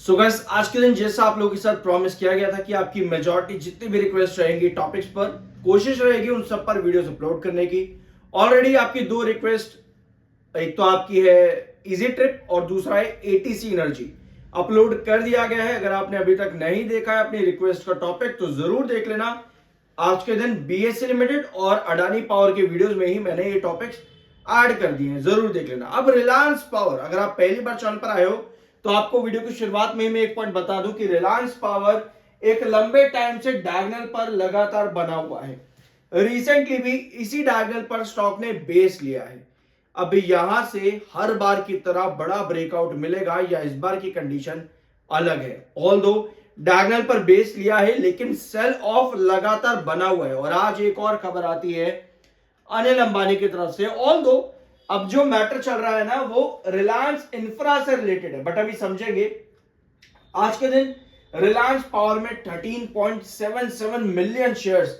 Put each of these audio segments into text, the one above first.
So guys, आज के दिन जैसा आप लोगों के साथ प्रॉमिस किया गया था कि आपकी मेजॉरिटी जितनी भी रिक्वेस्ट रहेंगी टॉपिक्स पर, कोशिश रहेगी उन सब पर वीडियोस अपलोड करने की। ऑलरेडी आपकी दो रिक्वेस्ट, एक तो आपकी है इजी ट्रिप और दूसरा है एटीसी एनर्जी, अपलोड कर दिया गया है। अगर आपने अभी तक नहीं देखा है अपनी रिक्वेस्ट का टॉपिक तो जरूर देख लेना। आज के दिन बीएससी लिमिटेड और अडानी पावर के वीडियोस में ही मैंने ये टॉपिक्स ऐड कर दिए हैं, जरूर देख लेना। अब रिलायंस पावर, अगर आप पहली बार चैनल पर आए हो तो आपको वीडियो की शुरुआत में ही मैं एक पॉइंट बता दूं कि रिलायंस पावर एक लंबे टाइम से डायगोनल पर लगातार बना हुआ है। रिसेंटली भी इसी डायगोनल पर स्टॉक ने बेस लिया है। अब यहां से हर बार की तरह बड़ा ब्रेकआउट मिलेगा या इस बार की कंडीशन अलग है। ऑल्दो डायगोनल पर बेस लिया है लेकिन सेल ऑफ लगातार बना हुआ है। और आज एक और खबर आती है अनिल अंबानी की तरफ से। ऑल्दो अब जो मैटर चल रहा है ना वो रिलायंस इंफ्रा से रिलेटेड है, बट अभी समझेंगे। आज के दिन रिलायंस पावर में 13.77 मिलियन शेयर्स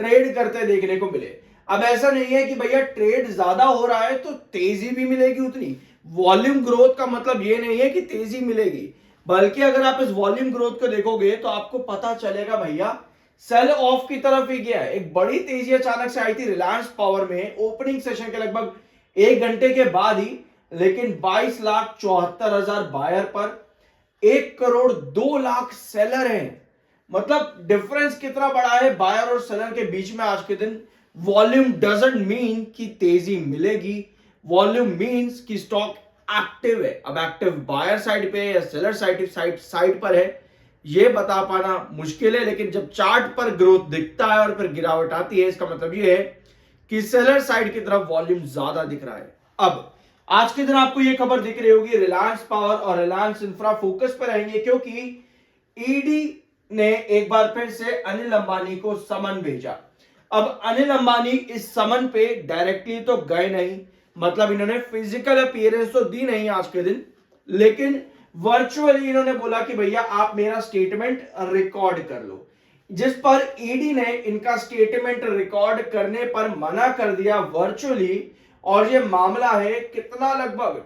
ट्रेड करते देखने को मिले। अब ऐसा नहीं है कि भैया ट्रेड ज्यादा हो रहा है तो तेजी भी मिलेगी उतनी। वॉल्यूम ग्रोथ का मतलब ये नहीं है कि तेजी मिलेगी, बल्कि अगर आप इस वॉल्यूम ग्रोथ को देखोगे तो आपको पता चलेगा भैया सेल ऑफ की तरफ ही गया है। एक बड़ी तेजी अचानक से आई थी रिलायंस पावर में ओपनिंग सेशन के लगभग 1 घंटे के बाद ही, लेकिन 22,74,000 बायर पर 1,02,00,000 सेलर हैं। मतलब डिफरेंस कितना बड़ा है बायर और सेलर के बीच में आज के दिन। वॉल्यूम डजंट मीन कि तेजी मिलेगी, वॉल्यूम मीन्स कि स्टॉक एक्टिव है। अब एक्टिव बायर साइड पे या सेलर साइड पर है ये बता पाना मुश्किल है, लेकिन जब चार्ट पर ग्रोथ दिखता है और फिर गिरावट आती है इसका मतलब ये है कि सेलर साइड की तरफ वॉल्यूम ज्यादा दिख रहा है। अब आज के दिन आपको यह खबर दिख रही होगी रिलायंस पावर और रिलायंस इंफ्रा फोकस पर रहेंगे, क्योंकि ईडी ने एक बार फिर से अनिल अंबानी को समन भेजा। अब अनिल अंबानी इस समन पे डायरेक्टली तो गए नहीं, मतलब इन्होंने फिजिकल अपीयरेंस तो दी नहीं आज के दिन, लेकिन वर्चुअली इन्होंने बोला कि भैया आप मेरा स्टेटमेंट रिकॉर्ड कर लो, जिस पर ईडी ने इनका स्टेटमेंट रिकॉर्ड करने पर मना कर दिया वर्चुअली। और ये मामला है कितना, लगभग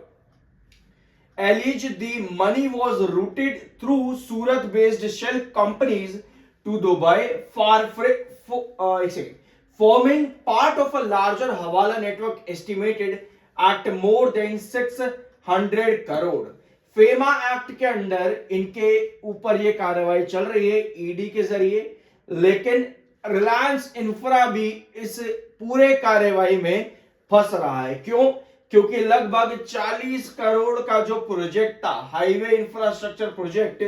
alleged the money was routed through Surat based shell companies to Dubai forming part of a larger Hawala network estimated at more than 600 crore. FEMA act के अंडर इनके ऊपर ये कार्रवाई चल रही है ईडी के जरिए, लेकिन रिलायंस इंफ्रा भी इस पूरे कार्रवाई में फंस रहा है। क्यों? क्योंकि लगभग 40 करोड़ का जो प्रोजेक्ट था हाईवे इंफ्रास्ट्रक्चर प्रोजेक्ट,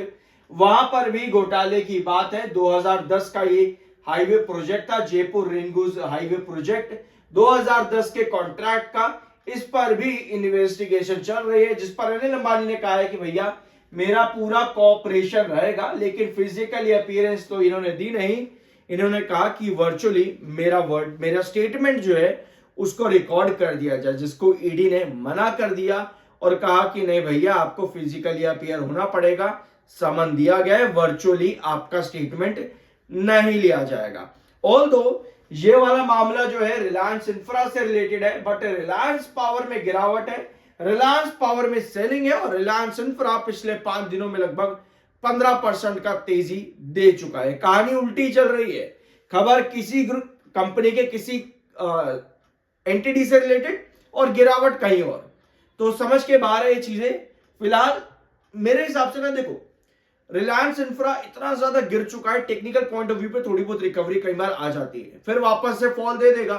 वहां पर भी घोटाले की बात है। 2010 का ये हाईवे प्रोजेक्ट था, जयपुर रिंगूज हाईवे प्रोजेक्ट 2010 के कॉन्ट्रैक्ट का। इस पर भी इन्वेस्टिगेशन चल रही है, जिस पर अनिल अंबानी ने कहा है कि भैया मेरा पूरा कोऑपरेशन रहेगा, लेकिन फिजिकली अपीयरेंस तो इन्होंने दी नहीं। इन्होंने कहा कि वर्चुअली मेरा स्टेटमेंट जो है उसको रिकॉर्ड कर दिया जाए, जिसको ईडी ने मना कर दिया और कहा कि नहीं भैया आपको फिजिकली अपीयर होना पड़ेगा। समन दिया गया है, वर्चुअली आपका स्टेटमेंट नहीं लिया जाएगा। ऑल्दो ये वाला मामला जो है रिलायंस इंफ्रा से रिलेटेड है, बट रिलायंस पावर में गिरावट है, रिलायंस पावर में सेलिंग है और रिलायंस इंफ्रा पिछले 5 दिनों में लगभग 15% का तेजी दे चुका है। कहानी उल्टी चल रही है। खबर किसी कंपनी के किसी एंटिटी से रिलेटेड और गिरावट कहीं और, तो समझ के बाहर है ये चीजें। फिलहाल मेरे हिसाब से ना देखो, रिलायंस इंफ्रा इतना ज्यादा गिर चुका है, टेक्निकल पॉइंट ऑफ व्यू पे थोड़ी बहुत रिकवरी कई बार आ जाती है, फिर वापस से फॉल दे देगा।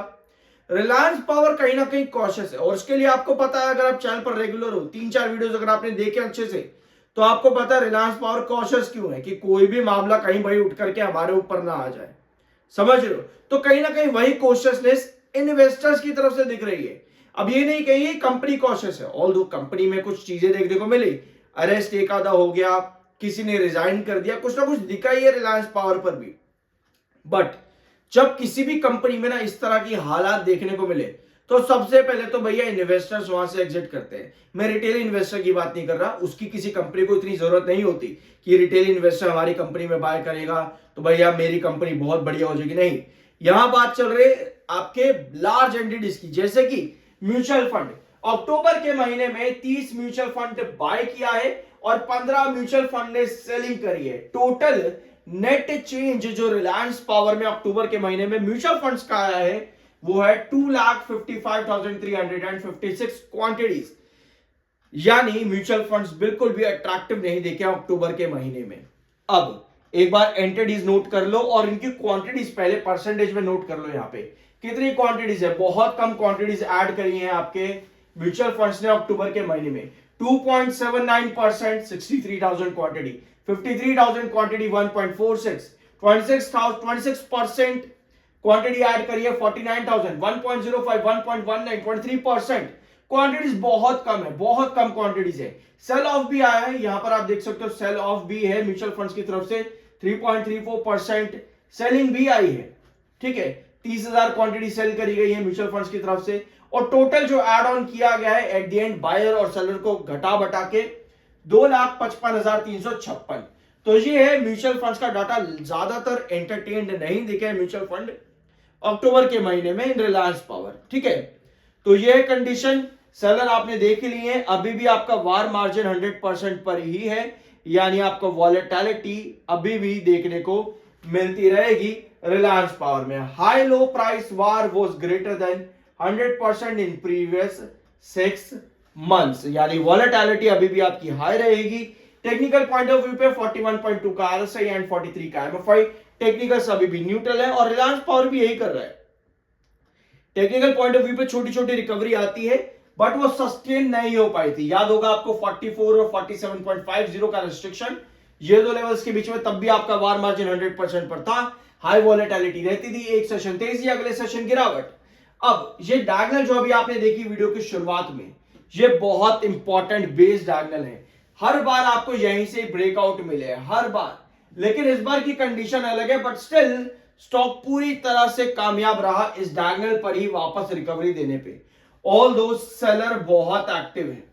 रिलायंस पावर कहीं ना कहीं कॉशियस है, और इसके लिए आपको पता है, अगर आप चैनल पर रेगुलर हो, 3-4 वीडियोस अगर आपने देखे अच्छे से, तो आपको पता है रिलायंस पावर कॉशियस क्यों है, कि कोई भी मामला कहीं भाई उठ करके हमारे ऊपर ना आ जाए। समझ रहे हो? तो कहीं ना कहीं वही कॉशियसनेस इन्वेस्टर्स की तरफ से दिख रही है। अब ये नहीं कहिए कंपनी कॉशियस है, ऑल्दो कंपनी में कुछ चीजें देखने को मिली, अरेस्ट एक आधा हो गया, किसी ने रिजाइन कर दिया, कुछ ना कुछ दिखा ही है रिलायंस पावर पर भी। बट जब किसी भी कंपनी में ना इस तरह की हालात देखने को मिले तो सबसे पहले तो भैया इन्वेस्टर्स वहां से एग्जिट करते हैं। मैं रिटेल इन्वेस्टर की बात नहीं कर रहा, उसकी किसी कंपनी को इतनी जरूरत नहीं होती कि रिटेल इन्वेस्टर हमारी कंपनी में बाय करेगा तो भैया मेरी कंपनी बहुत बढ़िया हो जाएगी। नहीं, यहां बात चल रही है आपके लार्ज एंटिटीज की, जैसे कि म्यूचुअल फंड। अक्टूबर के महीने में 30 म्यूचुअल फंड बाय किया है और 15 म्यूचुअल फंड ने सेलिंग करी है। टोटल नेट चेंज जो रिलायंस पावर में अक्टूबर के महीने में म्यूचुअल फंड्स का आया है वो है 2,55,356 क्वांटिटीज। यानी म्यूचुअल फंड्स बिल्कुल भी अट्रैक्टिव नहीं देखे अक्टूबर के महीने में। अब एक बार एंटिटीज नोट कर लो और इनकी क्वांटिटीज पहले परसेंटेज में नोट कर लो। यहां पे कितनी क्वांटिटीज है, बहुत कम क्वांटिटीज ऐड करी है आपके म्यूचुअल फंड्स ने अक्टूबर के महीने में। 2.79% 63,000 क्वांटिटी, 53,000 क्वांटिटी 1.46, 26% क्वांटिटी ऐड करी है 49,000, 1.05, 1.19, 23%। क्वांटिटीज बहुत कम है, बहुत कम क्वांटिटीज है। सेल ऑफ भी आया है, यहां पर आप देख सकते हो सेल ऑफ भी है म्यूचुअल फंड्स की तरफ से 3.34% सेलिंग भी आई है। ठीक है, 30,000 क्वांटिटी सेल करी गई है म्यूचुअल फंड्स की तरफ से और टोटल जो एड ऑन किया गया है एट द एंड बायर और सेलर को घटा बटा के 2,55,356। तो ये है म्यूचुअल फंड्स का डाटा। ज्यादातर एंटरटेन्ड नहीं दिखे म्यूचुअल फंड अक्टूबर के महीने में इन रिलायंस पावर। ठीक है, तो ये कंडीशन सेलर आपने देख ली है। अभी भी आपका वार मार्जिन 100% पर ही है, यानी आपको वॉलेटिलिटी अभी भी देखने को मिलती रहेगी रिलायंस पावर में। High low price war was greater than 100% in previous 6 months, यानी वॉलेटिलिटी अभी भी आपकी हाई रहेगी। टेक्निकल पॉइंट ऑफ व्यू पे 41.2 का आरएसआई एंड 43 का एमएफआई, टेक्निकल अभी भी न्यूट्रल है और रिलायंस पावर भी यही कर रहा है। टेक्निकल पॉइंट ऑफ व्यू पे छोटी छोटी रिकवरी आती है बट वो सस्टेन नहीं हो पाई थी। याद होगा आपको 44 और 47.50 का रिस्ट्रिक्शन, ये दो लेवल्स के बीच में, तब भी आपका वार मार्जिन 100% पर था। हाई वॉलेटिलिटी रहती थी, एक सेशन तेजी, अगले सेशन गिरावट। अब ये डायगोनल जो अभी आपने देखी वीडियो की शुरुआत में, ये बहुत इंपॉर्टेंट बेस डायगोनल है। हर बार आपको यहीं से ब्रेकआउट मिले, हर बार, लेकिन इस बार की कंडीशन अलग है। बट स्टिल स्टॉक पूरी तरह से कामयाब रहा इस डायगोनल पर ही वापस रिकवरी देने पे। ऑल दो सेलर बहुत एक्टिव है,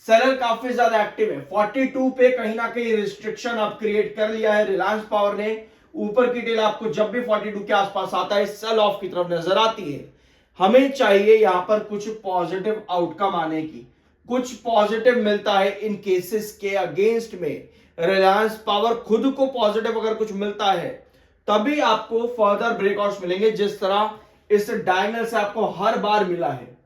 सेलर काफी ज्यादा एक्टिव है। 42 पे कहीं ना कहीं रिस्ट्रिक्शन आप क्रिएट कर लिया है रिलायंस पावर ने। ऊपर की टेल आपको जब भी 42 के आसपास आता है सेल ऑफ की तरफ नजर आती है। हमें चाहिए यहां पर कुछ पॉजिटिव आउटकम आने की, कुछ पॉजिटिव मिलता है इन केसेस के अगेंस्ट में। रिलायंस पावर खुद को पॉजिटिव अगर कुछ मिलता है तभी आपको फर्दर ब्रेकआउट्स मिलेंगे, जिस तरह इस डायगोनल से आपको हर बार मिला है,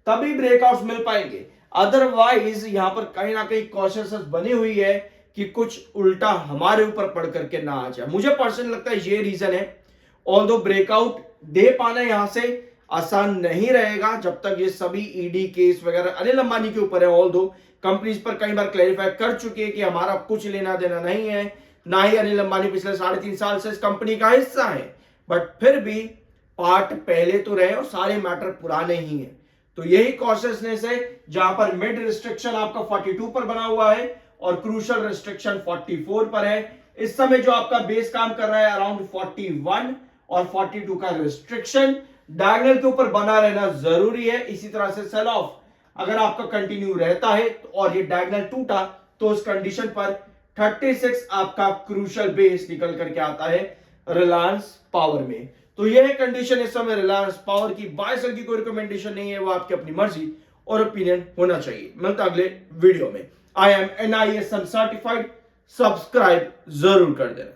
तभी ब्रेकआउट्स मिल पाएंगे। अदरवाइज यहां पर कहीं ना कहीं कॉन्शियसनेस बनी हुई है कि कुछ उल्टा हमारे ऊपर पड़ करके ना आ जाए। मुझे पर्सनली लगता है ये रीजन है। ऑल्दो ब्रेकआउट दे पाना यहां से आसान नहीं रहेगा जब तक ये सभी ईडी केस वगैरह अनिल अंबानी के ऊपर है। ऑल्दो कंपनीज पर कई बार क्लैरिफाई कर चुकी है कि हमारा कुछ लेना देना नहीं है, ना ही अनिल अंबानी पिछले 3.5 साल से इस कंपनी का हिस्सा है। बट फिर भी पार्ट पहले तो रहे और सारे मैटर पुराने ही हैं। तो यही कॉशियसनेस है जहां पर मिड रिस्ट्रिक्शन आपका 42 पर बना हुआ है और क्रूशियल रिस्ट्रिक्शन 44 पर है। इस समय जो आपका बेस काम कर रहा है अराउंड 41 और 42 का रिस्ट्रिक्शन डायगोनल के ऊपर बना रहना जरूरी है। इसी तरह से सेल ऑफ अगर आपका कंटिन्यू रहता है और ये डायगोनल टूटा तो उस कंडीशन पर 36 आपका क्रूशियल बेस निकल करके आता है रिलायंस पावर में। तो यह कंडीशन इस समय रिलायंस पावर की। बाय सेल की कोई रिकमेंडेशन नहीं है, वो आपकी अपनी मर्जी और ओपिनियन होना चाहिए। मिलता अगले वीडियो में। I am NISM certified, subscribe जरूर कर देना।